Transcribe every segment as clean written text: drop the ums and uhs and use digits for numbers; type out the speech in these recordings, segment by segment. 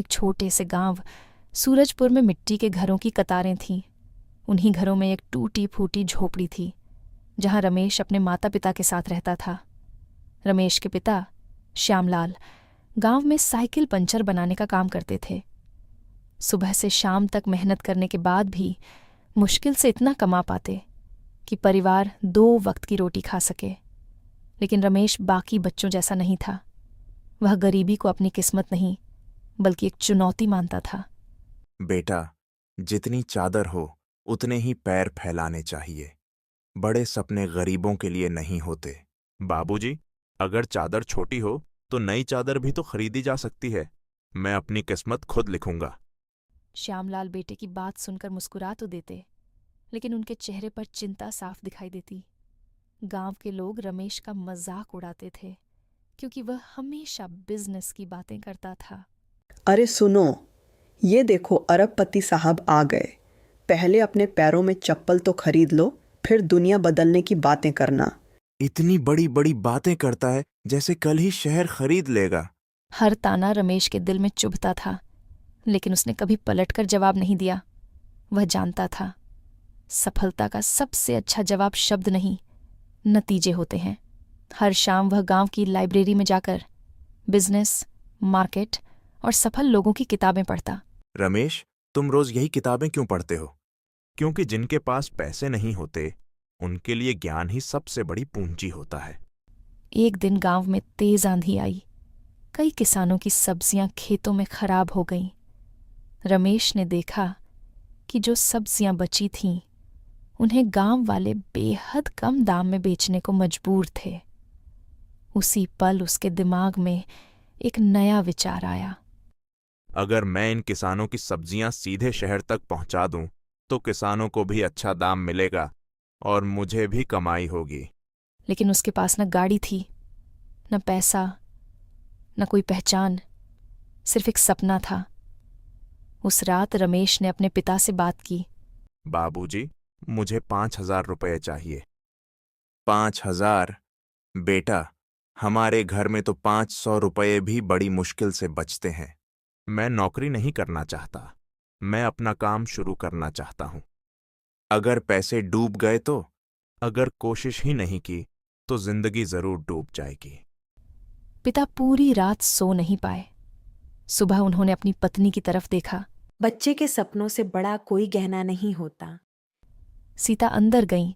एक छोटे से गांव सूरजपुर में मिट्टी के घरों की कतारें थीं। उन्हीं घरों में एक टूटी फूटी झोपड़ी थी जहां रमेश अपने माता पिता के साथ रहता था। रमेश के पिता श्यामलाल गांव में साइकिल पंचर बनाने का काम करते थे। सुबह से शाम तक मेहनत करने के बाद भी मुश्किल से इतना कमा पाते कि परिवार 2 वक्त की रोटी खा सके। लेकिन रमेश बाकी बच्चों जैसा नहीं था। वह गरीबी को अपनी किस्मत नहीं बल्कि एक चुनौती मानता था। बेटा, जितनी चादर हो उतने ही पैर फैलाने चाहिए। बड़े सपने गरीबों के लिए नहीं होते। बाबूजी, अगर चादर छोटी हो तो नई चादर भी तो खरीदी जा सकती है। मैं अपनी किस्मत खुद लिखूंगा। श्यामलाल बेटे की बात सुनकर मुस्कुरा तो देते, लेकिन उनके चेहरे पर चिंता साफ दिखाई देती। गांव के लोग रमेश का मजाक उड़ाते थे क्योंकि वह हमेशा बिजनेस की बातें करता था। अरे सुनो, ये देखो अरबपति साहब आ गए। पहले अपने पैरों में चप्पल तो खरीद लो, फिर दुनिया बदलने की बातें करना। इतनी बड़ी बड़ी बातें करता है जैसे कल ही शहर खरीद लेगा। हर ताना रमेश के दिल में चुभता था, लेकिन उसने कभी पलटकर जवाब नहीं दिया। वह जानता था, सफलता का सबसे अच्छा जवाब शब्द नहीं, नतीजे होते हैं। हर शाम वह गांव की लाइब्रेरी में जाकर बिजनेस, मार्केट और सफल लोगों की किताबें पढ़ता। रमेश, तुम रोज यही किताबें क्यों पढ़ते हो? क्योंकि जिनके पास पैसे नहीं होते उनके लिए ज्ञान ही सबसे बड़ी पूंजी होता है। एक दिन गांव में तेज आंधी आई। कई किसानों की सब्जियां खेतों में खराब हो गईं। रमेश ने देखा कि जो सब्जियां बची थीं उन्हें गांव वाले बेहद कम दाम में बेचने को मजबूर थे। उसी पल उसके दिमाग में एक नया विचार आया। अगर मैं इन किसानों की सब्जियां सीधे शहर तक पहुंचा दूं तो किसानों को भी अच्छा दाम मिलेगा और मुझे भी कमाई होगी। लेकिन उसके पास न गाड़ी थी, न पैसा, न कोई पहचान, सिर्फ एक सपना था। उस रात रमेश ने अपने पिता से बात की। बाबूजी, मुझे 5,000 रुपये चाहिए। 5,000? बेटा, हमारे घर में तो 500 रुपये भी बड़ी मुश्किल से बचते हैं। मैं नौकरी नहीं करना चाहता, मैं अपना काम शुरू करना चाहता हूं। अगर पैसे डूब गए तो? अगर कोशिश ही नहीं की तो जिंदगी जरूर डूब जाएगी। पिता पूरी रात सो नहीं पाए। सुबह उन्होंने अपनी पत्नी की तरफ देखा। बच्चे के सपनों से बड़ा कोई गहना नहीं होता। सीता अंदर गईं।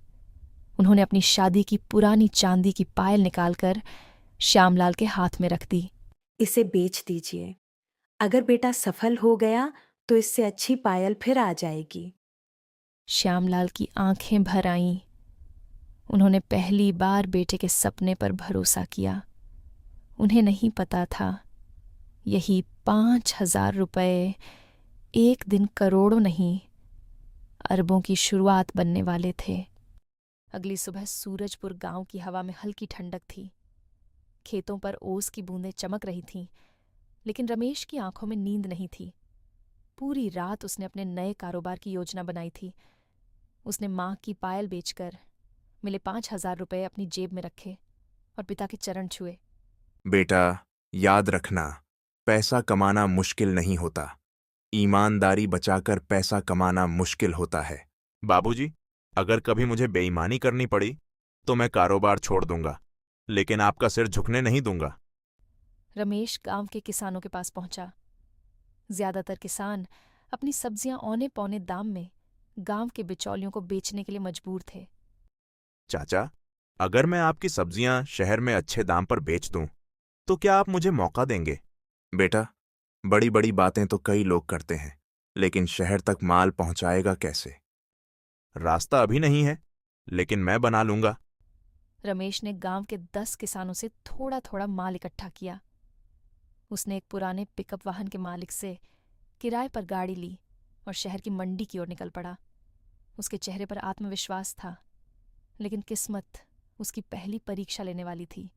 उन्होंने अपनी शादी की पुरानी चांदी की पायल निकालकर श्यामलाल के हाथ में रख दी। इसे बेच दीजिए। अगर बेटा सफल हो गया तो इससे अच्छी पायल फिर आ जाएगी। श्यामलाल की आंखें भर आईं। उन्होंने पहली बार बेटे के सपने पर भरोसा किया। उन्हें नहीं पता था, यही 5,000 रुपये एक दिन करोड़ों नहीं, अरबों की शुरुआत बनने वाले थे। अगली सुबह सूरजपुर गांव की हवा में हल्की ठंडक थी। खेतों पर ओस की बूंदें चमक रही थीं, लेकिन रमेश की आंखों में नींद नहीं थी। पूरी रात उसने अपने नए कारोबार की योजना बनाई थी। उसने मां की पायल बेचकर मिले 5,000 रुपये अपनी जेब में रखे और पिता के चरण छुए। बेटा, याद रखना, पैसा कमाना मुश्किल नहीं होता, ईमानदारी बचाकर पैसा कमाना मुश्किल होता है। बाबूजी, अगर कभी मुझे बेईमानी करनी पड़ी तो मैं कारोबार छोड़ दूंगा, लेकिन आपका सिर झुकने नहीं दूंगा। रमेश गांव के किसानों के पास पहुंचा। ज्यादातर किसान अपनी सब्जियां औने पौने दाम में गांव के बिचौलियों को बेचने के लिए मजबूर थे। चाचा, अगर मैं आपकी सब्जियां शहर में अच्छे दाम पर बेच दूं तो क्या आप मुझे मौका देंगे? बेटा, बड़ी बड़ी बातें तो कई लोग करते हैं, लेकिन शहर तक माल पहुंचाएगा कैसे? रास्ता अभी नहीं है, लेकिन मैं बना लूंगा। रमेश ने गांव के 10 किसानों से थोड़ा थोड़ा माल इकट्ठा किया। उसने एक पुराने पिकअप वाहन के मालिक से किराए पर गाड़ी ली और शहर की मंडी की ओर निकल पड़ा। उसके चेहरे पर आत्मविश्वास था, लेकिन किस्मत उसकी पहली परीक्षा लेने वाली थी।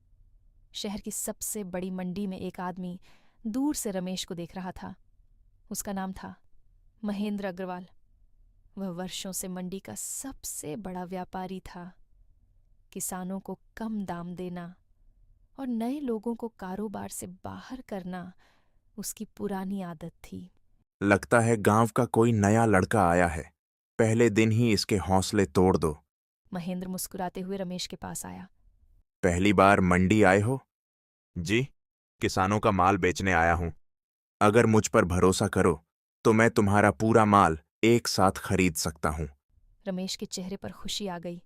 शहर की सबसे बड़ी मंडी में एक आदमी दूर से रमेश को देख रहा था। उसका नाम था महेंद्र अग्रवाल। वह वर्षों से मंडी का सबसे बड़ा व्यापारी था। किसानों को कम दाम देना और नए लोगों को कारोबार से बाहर करना उसकी पुरानी आदत थी। लगता है गांव का कोई नया लड़का आया है। पहले दिन ही इसके हौसले तोड़ दो। महेंद्र मुस्कुराते हुए रमेश के पास आया। पहली बार मंडी आए हो? जी, किसानों का माल बेचने आया हूं। अगर मुझ पर भरोसा करो तो मैं तुम्हारा पूरा माल एक साथ खरीद सकता हूं। रमेश के चेहरे पर खुशी आ गई।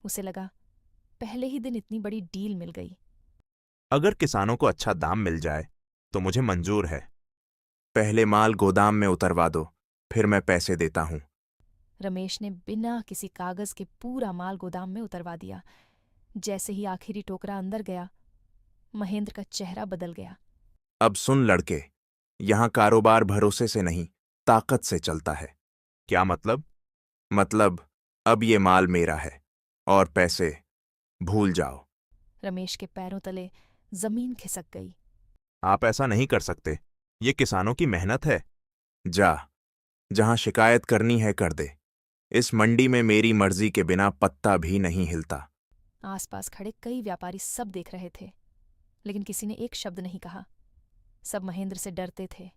उसे लगा पहले ही दिन इतनी बड़ी डील मिल गई। अगर किसानों को अच्छा दाम मिल जाए तो मुझे मंजूर है। पहले माल गोदाम में उतरवा दो, फिर मैं पैसे देता हूं। रमेश ने बिना किसी कागज के पूरा माल गोदाम में उतरवा दिया। जैसे ही आखिरी टोकरा अंदर गया, महेंद्र का चेहरा बदल गया। अब सुन लड़के, यहां कारोबार भरोसे से नहीं, ताकत से चलता है। क्या मतलब? मतलब अब ये माल मेरा है और पैसे भूल जाओ। रमेश के पैरों तले जमीन खिसक गई। आप ऐसा नहीं कर सकते। ये किसानों की मेहनत है। जा, जहां शिकायत करनी है कर दे। इस मंडी में मेरी मर्जी के बिना पत्ता भी नहीं हिलता। आसपास खड़े कई व्यापारी सब देख रहे थे, लेकिन किसी ने एक शब्द नहीं कहा। सब महेंद्र से डरते थे।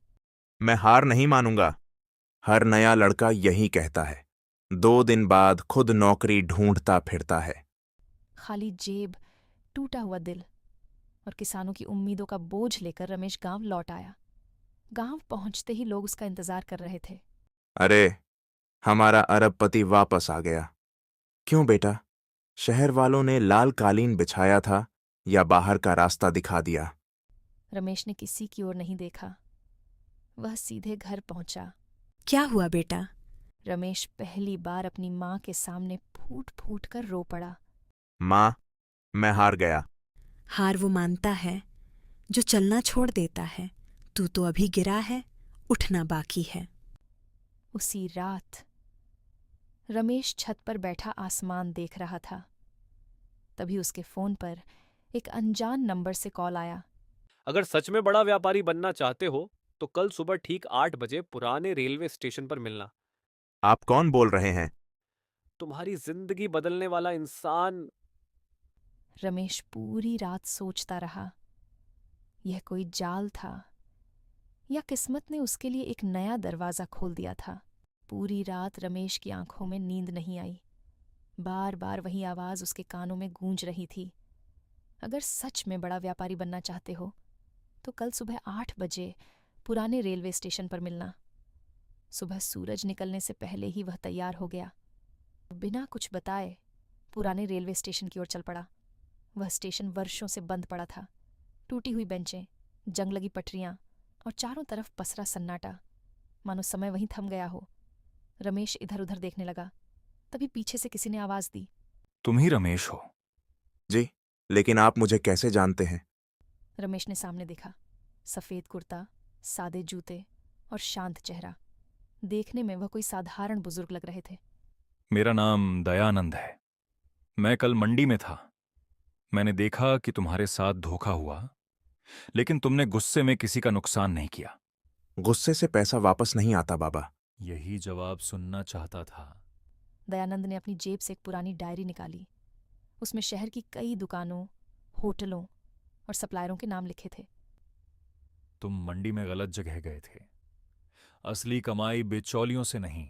मैं हार नहीं मानूंगा। हर नया लड़का यही कहता है। 2 दिन बाद खुद नौकरी ढूंढता फिरता है। खाली जेब, टूटा हुआ दिल और किसानों की उम्मीदों का बोझ लेकर रमेश गांव लौट आया। गांव पहुंचते ही लोग उसका इंतजार कर रहे थे। अरे, हमारा अरबपति वापस आ गया। क्यों बेटा, शहर वालों ने लाल कालीन बिछाया था या बाहर का रास्ता दिखा दिया? रमेश ने किसी की ओर नहीं देखा। वह सीधे घर पहुंचा। क्या हुआ बेटा? रमेश पहली बार अपनी माँ के सामने फूट फूट कर रो पड़ा। माँ, मैं हार गया। हार वो मानता है जो चलना छोड़ देता है। तू तो अभी गिरा है, उठना बाकी है। उसी रात रमेश छत पर बैठा आसमान देख रहा था। तभी उसके फोन पर एक अनजान नंबर से कॉल आया। अगर सच में बड़ा व्यापारी बनना चाहते हो तो कल सुबह ठीक 8 बजे पुराने रेलवे स्टेशन पर मिलना। आप कौन बोल रहे हैं? तुम्हारी जिंदगी बदलने वाला इंसान। रमेश पूरी रात सोचता रहा, यह कोई जाल था या किस्मत ने उसके लिए एक नया दरवाजा खोल दिया था। पूरी रात रमेश की आंखों में नींद नहीं आई। बार बार वही आवाज उसके कानों में गूंज रही थी। अगर सच में बड़ा व्यापारी बनना चाहते हो तो कल सुबह 8 बजे पुराने रेलवे स्टेशन पर मिलना। सुबह सूरज निकलने से पहले ही वह तैयार हो गया। बिना कुछ बताए पुराने रेलवे स्टेशन की ओर चल पड़ा। वह स्टेशन वर्षों से बंद पड़ा था। टूटी हुई बेंचें, जंग लगी पटरियां और चारों तरफ पसरा सन्नाटा, मानो समय वहीं थम गया हो। रमेश इधर उधर देखने लगा। तभी पीछे से किसी ने आवाज दी। तुम ही रमेश हो? जी, लेकिन आप मुझे कैसे जानते हैं? रमेश ने सामने देखा। सफेद कुर्ता, सादे जूते और शांत चेहरा। देखने में वह कोई साधारण बुजुर्ग लग रहे थे। मेरा नाम दयानंद है। मैं कल मंडी में था। मैंने देखा कि तुम्हारे साथ धोखा हुआ, लेकिन तुमने गुस्से में किसी का नुकसान नहीं किया। गुस्से से पैसा वापस नहीं आता बाबा। यही जवाब सुनना चाहता था। दयानंद ने अपनी जेब से एक पुरानी डायरी निकाली। उसमें शहर की कई दुकानों, होटलों और सप्लायरों के नाम लिखे थे। तुम मंडी में गलत जगह गए थे। असली कमाई बिचौलियों से नहीं,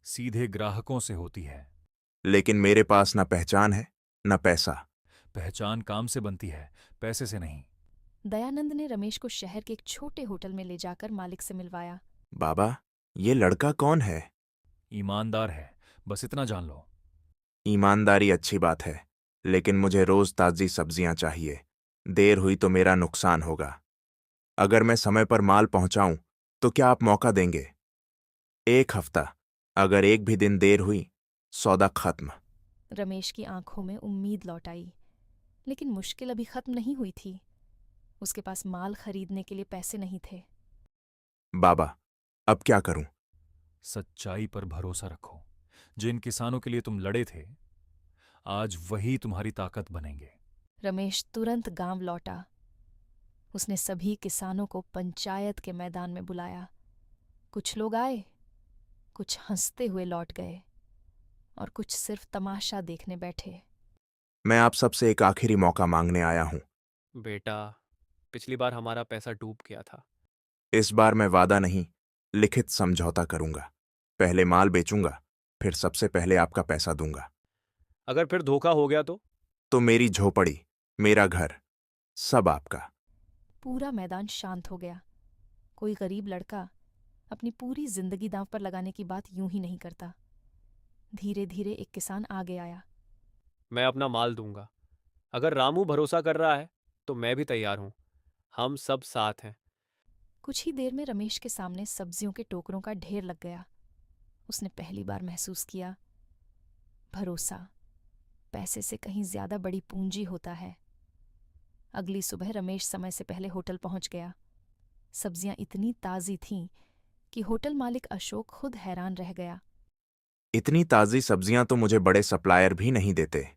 सीधे ग्राहकों से होती है। लेकिन मेरे पास न पहचान है न पैसा। पहचान काम से बनती है, पैसे से नहीं। दयानंद ने रमेश को शहर के एक छोटे होटल में ले जाकर मालिक से मिलवाया। बाबा, ये लड़का कौन है? ईमानदार है, बस इतना जान लो। ईमानदारी अच्छी बात है, लेकिन मुझे रोज ताजी सब्जियां चाहिए। देर हुई तो मेरा नुकसान होगा। अगर मैं समय पर माल पहुंचाऊं तो क्या आप मौका देंगे? 1 हफ्ता, अगर एक भी दिन देर हुई, सौदा खत्म। रमेश की आंखों में उम्मीद लौट आई, लेकिन मुश्किल अभी खत्म नहीं हुई थी। उसके पास माल खरीदने के लिए पैसे नहीं थे। बाबा, अब क्या करूं? सच्चाई पर भरोसा रखो। जिन किसानों के लिए तुम लड़े थे, आज वही तुम्हारी ताकत बनेंगे। रमेश तुरंत गांव लौटा। उसने सभी किसानों को पंचायत के मैदान में बुलाया। कुछ लोग आए, कुछ हंसते हुए लौट गए और कुछ सिर्फ तमाशा देखने बैठे। मैं आप सबसे एक आखिरी मौका मांगने आया हूं। बेटा, पिछली बार हमारा पैसा डूब गया था। इस बार मैं वादा नहीं, लिखित समझौता करूंगा। पहले माल बेचूंगा, फिर सबसे पहले आपका पैसा दूंगा। अगर फिर धोखा हो गया तो मेरी झोपड़ी, मेरा घर, सब आपका। पूरा मैदान शांत हो गया। कोई गरीब लड़का अपनी पूरी जिंदगी दांव पर लगाने की बात यूं ही नहीं करता। धीरे धीरे एक किसान आगे आया। मैं अपना माल दूंगा। अगर रामू भरोसा कर रहा है तो मैं भी तैयार हूं। हम सब साथ हैं। कुछ ही देर में रमेश के सामने सब्जियों के टोकरों का ढेर लग गया। उसने पहली बार महसूस किया, भरोसा पैसे से कहीं ज्यादा बड़ी पूंजी होता है। अगली सुबह रमेश समय से पहले होटल पहुंच गया। सब्जियां इतनी ताजी थीं कि होटल मालिक अशोक खुद हैरान रह गया। इतनी ताजी सब्जियां तो मुझे बड़े सप्लायर भी नहीं देते,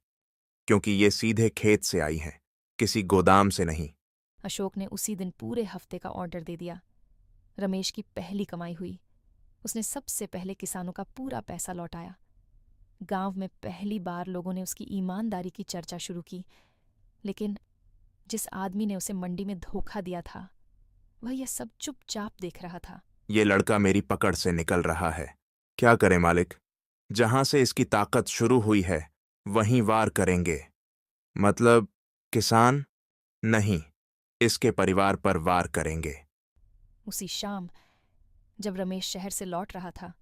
क्योंकि ये सीधे खेत से आई हैं, किसी गोदाम से नहीं। अशोक ने उसी दिन पूरे हफ्ते का ऑर्डर दे दिया। रमेश की पहली कमाई हुई। उसने सबसे पहले किसानों का पूरा पैसा लौटाया। गांव में पहली बार लोगों ने उसकी ईमानदारी की चर्चा शुरू की। लेकिन जिस आदमी ने उसे मंडी में धोखा दिया था, वह यह सब चुपचाप देख रहा था। ये लड़का मेरी पकड़ से निकल रहा है। क्या करें मालिक? जहां से इसकी ताकत शुरू हुई है वहीं वार करेंगे। मतलब किसान नहीं, इसके परिवार पर वार करेंगे। उसी शाम जब रमेश शहर से लौट रहा था,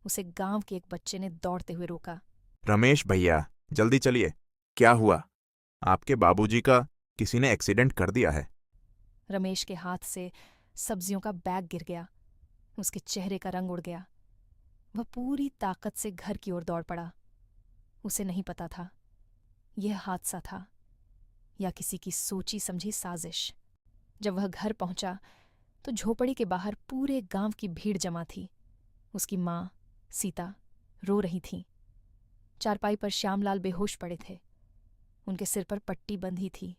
उसे गांव के एक बच्चे ने दौड़ते हुए रोका। रमेश भैया, जल्दी चलिए। क्या हुआ? आपके बाबूजी का किसी ने एक्सीडेंट कर दिया है। रमेश के हाथ से सब्जियों का बैग गिर गया। उसके चेहरे का रंग उड़ गया। वह पूरी ताकत से घर की ओर दौड़ पड़ा। उसे नहीं पता था यह हादसा था या किसी की सोची समझी साजिश। जब वह घर पहुंचा तो झोपड़ी के बाहर पूरे गांव की भीड़ जमा थी। उसकी माँ सीता रो रही थीं। चारपाई पर श्यामलाल बेहोश पड़े थे। उनके सिर पर पट्टी बंधी थी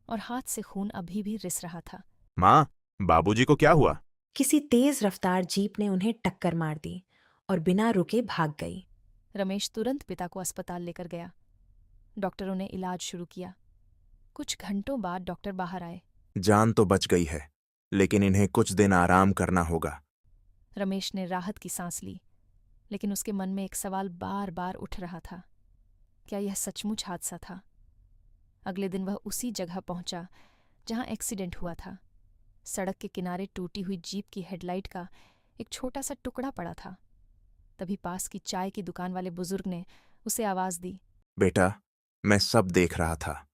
और हाथ से खून अभी भी रिस रहा था। माँ, बाबूजी को क्या हुआ? किसी तेज रफ्तार जीप ने उन्हें टक्कर मार दी और बिना रुके भाग गई। रमेश तुरंत पिता को अस्पताल लेकर गया। डॉक्टरों ने इलाज शुरू किया। कुछ घंटों बाद डॉक्टर बाहर आए। जान तो बच गई है, लेकिन इन्हें कुछ दिन आराम करना होगा। रमेश ने राहत की सांस ली, लेकिन उसके मन में एक सवाल बार बार उठ रहा था। क्या यह सचमुच हादसा था? अगले दिन वह उसी जगह पहुंचा जहां एक्सीडेंट हुआ था। सड़क के किनारे टूटी हुई जीप की हेडलाइट का एक छोटा सा टुकड़ा पड़ा था। तभी पास की चाय की दुकान वाले बुजुर्ग ने उसे आवाज दी। बेटा, मैं सब देख रहा था।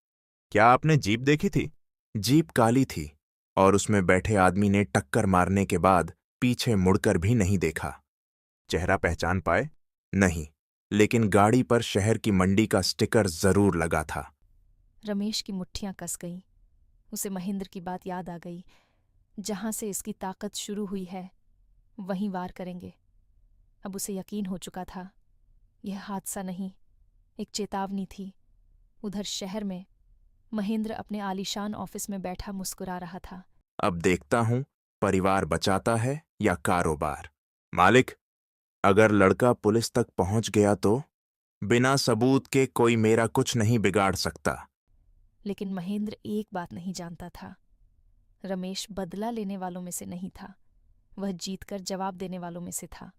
क्या आपने जीप देखी थी? जीप काली थी और उसमें बैठे आदमी ने टक्कर मारने के बाद पीछे मुड़कर भी नहीं देखा। चेहरा पहचान पाए? नहीं, लेकिन गाड़ी पर शहर की मंडी का स्टिकर जरूर लगा था। रमेश की मुट्ठियां कस गईं। उसे महेंद्र की बात याद आ गई। जहां से इसकी ताकत शुरू हुई है वहीं वार करेंगे। अब उसे यकीन हो चुका था यह हादसा नहीं, एक चेतावनी थी। उधर शहर में महेंद्र अपने आलीशान ऑफिस में बैठा मुस्कुरा रहा था। अब देखता हूं परिवार बचाता है या कारोबार। मालिक, अगर लड़का पुलिस तक पहुंच गया तो बिना सबूत के कोई मेरा कुछ नहीं बिगाड़ सकता। लेकिन महेंद्र एक बात नहीं जानता था, रमेश बदला लेने वालों में से नहीं था, वह जीतकर जवाब देने वालों में से था।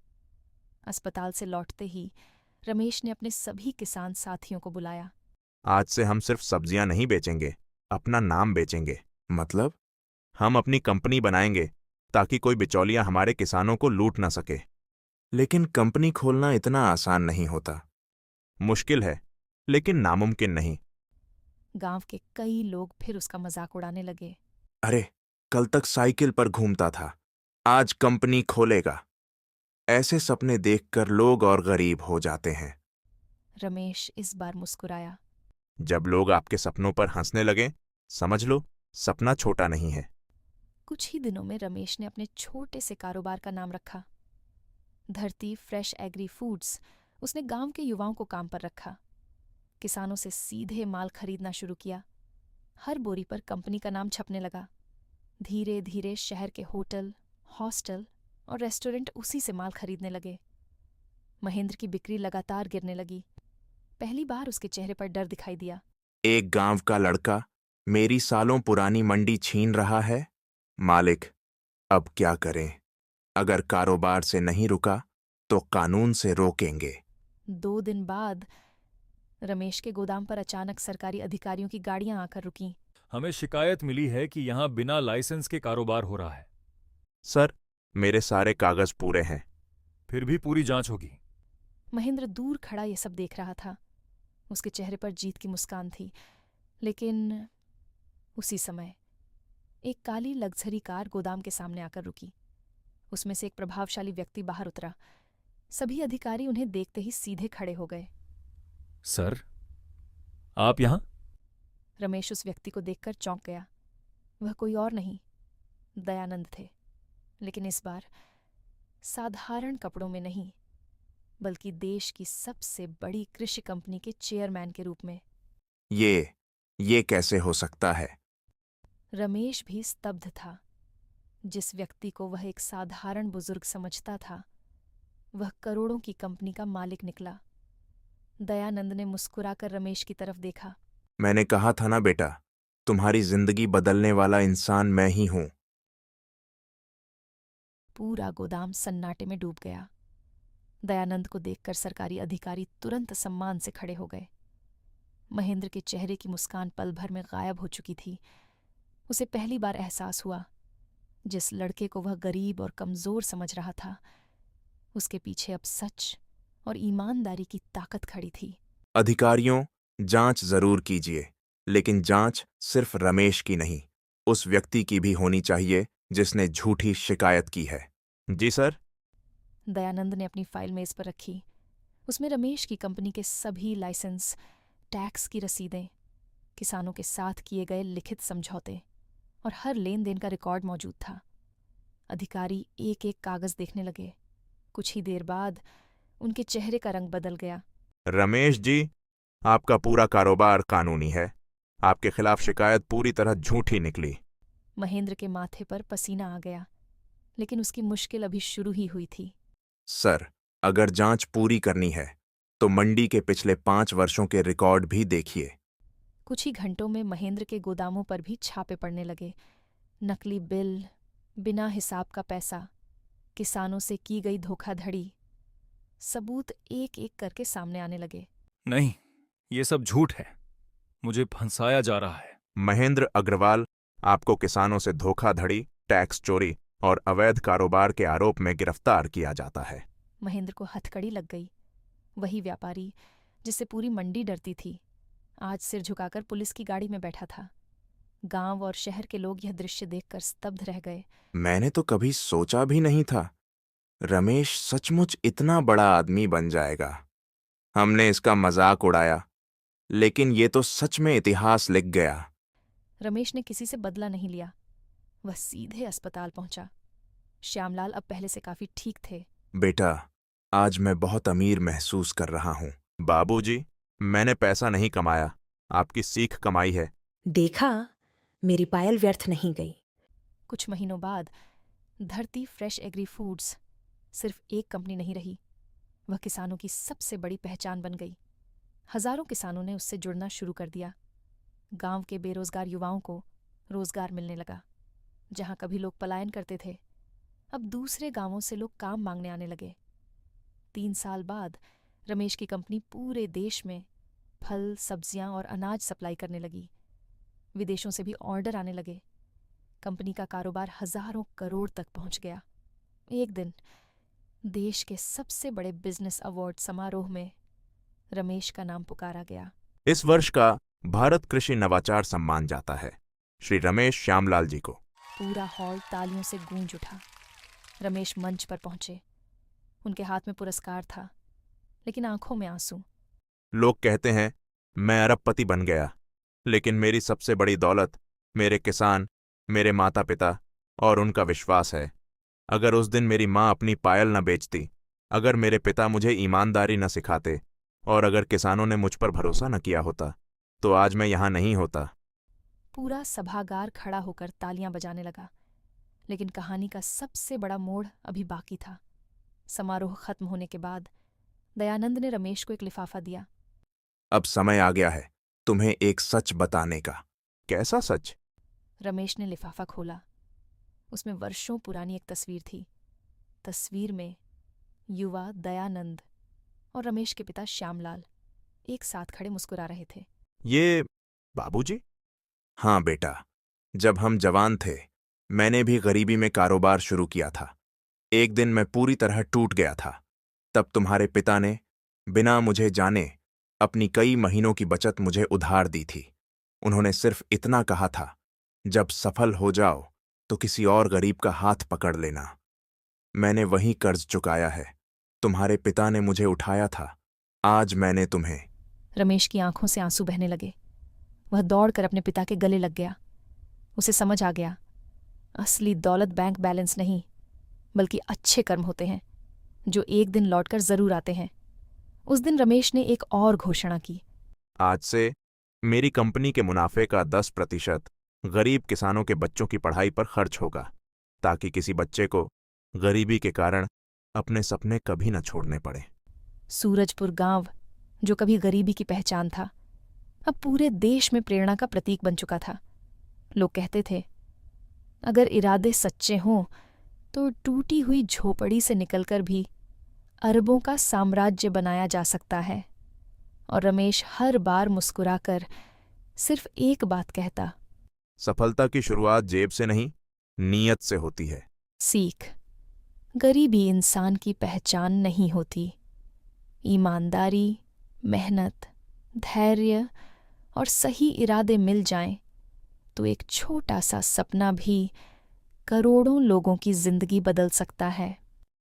अस्पताल से लौटते ही रमेश ने अपने सभी किसान साथियों को बुलाया। आज से हम सिर्फ सब्जियां नहीं बेचेंगे, अपना नाम बेचेंगे। मतलब? हम अपनी कंपनी बनाएंगे ताकि कोई बिचौलिया हमारे किसानों को लूट ना सके। लेकिन कंपनी खोलना इतना आसान नहीं होता। मुश्किल है, लेकिन नामुमकिन नहीं। गांव के कई लोग फिर उसका मजाक उड़ाने लगे। अरे, कल तक साइकिल पर घूमता था, आज कंपनी खोलेगा। ऐसे सपने देखकर लोग और गरीब हो जाते हैं। रमेश इस बार मुस्कुराया। जब लोग आपके सपनों पर हंसने लगे, समझ लो सपना छोटा नहीं है। कुछ ही दिनों में रमेश ने अपने छोटे से कारोबार का नाम रखा, धरती फ्रेश एग्री फूड्स। उसने गांव के युवाओं को काम पर रखा। किसानों से सीधे माल खरीदना शुरू किया। हर बोरी पर कंपनी का नाम छपने लगा। धीरे धीरे शहर के होटल, हॉस्टल और रेस्टोरेंट उसी से माल खरीदने लगे। महेंद्र की बिक्री लगातार गिरने लगी। पहली बार उसके चेहरे पर डर दिखाई दिया। एक गांव का लड़का मेरी सालों पुरानी मंडी छीन रहा है। मालिक, अब क्या करें? अगर कारोबार से नहीं रुका तो कानून से रोकेंगे। 2 दिन बाद रमेश के गोदाम पर अचानक सरकारी अधिकारियों की गाड़ियां आकर रुकीं। हमें शिकायत मिली है कि यहाँ बिना लाइसेंस के कारोबार हो रहा है। सर, मेरे सारे कागज पूरे हैं। फिर भी पूरी जांच होगी। महेंद्र दूर खड़ा ये सब देख रहा था। उसके चेहरे पर जीत की मुस्कान थी। लेकिन उसी समय एक काली लग्जरी कार गोदाम के सामने आकर रुकी। उसमें से एक प्रभावशाली व्यक्ति बाहर उतरा। सभी अधिकारी उन्हें देखते ही सीधे खड़े हो गए। सर, आप यहाँ? रमेश उस व्यक्ति को देखकर चौंक गया। वह कोई और नहीं, दयानंद थे। लेकिन इस बार साधारण कपड़ों में नहीं, बल्कि देश की सबसे बड़ी कृषि कंपनी के चेयरमैन के रूप में। ये कैसे हो सकता है? रमेश भी स्तब्ध था। जिस व्यक्ति को वह एक साधारण बुजुर्ग समझता था, वह करोड़ों की कंपनी का मालिक निकला। दयानंद ने मुस्कुराकर रमेश की तरफ देखा। मैंने कहा था ना बेटा, तुम्हारी जिंदगी बदलने वाला इंसान मैं ही हूं। पूरा गोदाम सन्नाटे में डूब गया। दयानंद को देखकर सरकारी अधिकारी तुरंत सम्मान से खड़े हो गए। महेंद्र के चेहरे की मुस्कान पल भर में गायब हो चुकी थी। उसे पहली बार एहसास हुआ, जिस लड़के को वह गरीब और कमजोर समझ रहा था, उसके पीछे अब सच और ईमानदारी की ताकत खड़ी थी। अधिकारियों, जांच जरूर कीजिए, लेकिन जांच सिर्फ रमेश की नहीं, उस व्यक्ति की भी होनी चाहिए जिसने झूठी शिकायत की है। जी सर। दयानंद ने अपनी फाइल मेज पर रखी। उसमें रमेश की कंपनी के सभी लाइसेंस, टैक्स की रसीदें, किसानों के साथ किए गए लिखित समझौते और हर लेन देन का रिकॉर्ड मौजूद था। अधिकारी एक एक कागज देखने लगे। कुछ ही देर बाद उनके चेहरे का रंग बदल गया। रमेश जी, आपका पूरा कारोबार कानूनी है। आपके खिलाफ शिकायत पूरी तरह झूठी निकली। महेंद्र के माथे पर पसीना आ गया, लेकिन उसकी मुश्किल अभी शुरू ही हुई थी। सर, अगर जांच पूरी करनी है तो मंडी के पिछले 5 वर्षों के रिकॉर्ड भी देखिए। कुछ ही घंटों में महेंद्र के गोदामों पर भी छापे पड़ने लगे। नकली बिल, बिना हिसाब का पैसा, किसानों से की गई धोखाधड़ी, सबूत एक एक करके सामने आने लगे। नहीं, ये सब झूठ है। मुझे फंसाया जा रहा है। महेंद्र अग्रवाल, आपको किसानों से धोखाधड़ी, टैक्स चोरी और अवैध कारोबार के आरोप में गिरफ्तार किया जाता है। महेंद्र को हथकड़ी लग गई। वही व्यापारी जिससे पूरी मंडी डरती थी, आज सिर झुकाकर पुलिस की गाड़ी में बैठा था। गांव और शहर के लोग यह दृश्य देखकर स्तब्ध रह गए। मैंने तो कभी सोचा भी नहीं था रमेश सचमुच इतना बड़ा आदमी बन जाएगा। हमने इसका मजाक उड़ाया, लेकिन ये तो सच में इतिहास लिख गया। रमेश ने किसी से बदला नहीं लिया। वह सीधे अस्पताल पहुंचा। श्यामलाल अब पहले से काफी ठीक थे। बेटा, आज मैं बहुत अमीर महसूस कर रहा हूं। बाबूजी, मैंने पैसा नहीं कमाया, आपकी सीख कमाई है। देखा, मेरी पायल व्यर्थ नहीं गई। कुछ महीनों बाद धरती फ्रेश एग्री फूड्स सिर्फ एक कंपनी नहीं रही, वह किसानों की सबसे बड़ी पहचान बन गई। हजारों किसानों ने उससे जुड़ना शुरू कर दिया। गांव के बेरोजगार युवाओं को रोजगार मिलने लगा। जहां कभी लोग पलायन करते थे, अब दूसरे गांवों से लोग काम मांगने आने लगे। 3 साल बाद रमेश की कंपनी पूरे देश में फल, सब्जियां और अनाज सप्लाई करने लगी। विदेशों से भी ऑर्डर आने लगे। कंपनी का कारोबार हजारों करोड़ तक पहुंच गया। एक दिन देश के सबसे बड़े बिजनेस अवार्ड समारोह में रमेश का नाम पुकारा गया। इस वर्ष का भारत कृषि नवाचार सम्मान जाता है श्री रमेश श्यामलाल जी को। पूरा हॉल तालियों से गूंज उठा। रमेश मंच पर पहुंचे। उनके हाथ में पुरस्कार था, लेकिन आंखों में आंसू। लोग कहते हैं मैं अरबपति बन गया, लेकिन मेरी सबसे बड़ी दौलत मेरे किसान, मेरे माता पिता और उनका विश्वास है। अगर उस दिन मेरी माँ अपनी पायल न बेचती, अगर मेरे पिता मुझे ईमानदारी न सिखाते और अगर किसानों ने मुझ पर भरोसा न किया होता, तो आज मैं यहाँ नहीं होता। पूरा सभागार खड़ा होकर तालियां बजाने लगा। लेकिन कहानी का सबसे बड़ा मोड़ अभी बाकी था। समारोह खत्म होने के बाद दयानंद ने रमेश को एक लिफाफा दिया। अब समय आ गया है तुम्हें एक सच बताने का। कैसा सच? रमेश ने लिफाफा खोला। उसमें वर्षों पुरानी एक तस्वीर थी। तस्वीर में युवा दयानंद और रमेश के पिता श्यामलाल एक साथ खड़े मुस्कुरा रहे थे। ये बाबूजी? हाँ बेटा, जब हम जवान थे मैंने भी गरीबी में कारोबार शुरू किया था। एक दिन मैं पूरी तरह टूट गया था। तब तुम्हारे पिता ने बिना मुझे जाने अपनी कई महीनों की बचत मुझे उधार दी थी। उन्होंने सिर्फ इतना कहा था, जब सफल हो जाओ तो किसी और गरीब का हाथ पकड़ लेना। मैंने वही कर्ज चुकाया है। तुम्हारे पिता ने मुझे उठाया था, आज मैंने तुम्हें। रमेश की आंखों से आंसू बहने लगे। वह दौड़कर अपने पिता के गले लग गया। उसे समझ आ गया, असली दौलत बैंक बैलेंस नहीं बल्कि अच्छे कर्म होते हैं जो एक दिन लौटकर जरूर आते हैं। उस दिन रमेश ने एक और घोषणा की। आज से मेरी कंपनी के मुनाफे का 10% गरीब किसानों के बच्चों की पढ़ाई पर खर्च होगा, ताकि किसी बच्चे को गरीबी के कारण अपने सपने कभी न छोड़ने पड़े। सूरजपुर गांव, जो कभी गरीबी की पहचान था, अब पूरे देश में प्रेरणा का प्रतीक बन चुका था। लोग कहते थे, अगर इरादे सच्चे हों तो टूटी हुई झोपड़ी से निकलकर भी अरबों का साम्राज्य बनाया जा सकता है। और रमेश हर बार मुस्कुराकर सिर्फ एक बात कहता, सफलता की शुरुआत जेब से नहीं, नीयत से होती है। सीख, गरीबी इंसान की पहचान नहीं होती। ईमानदारी, मेहनत, धैर्य और सही इरादे मिल जाएं तो एक छोटा सा सपना भी करोड़ों लोगों की जिंदगी बदल सकता है।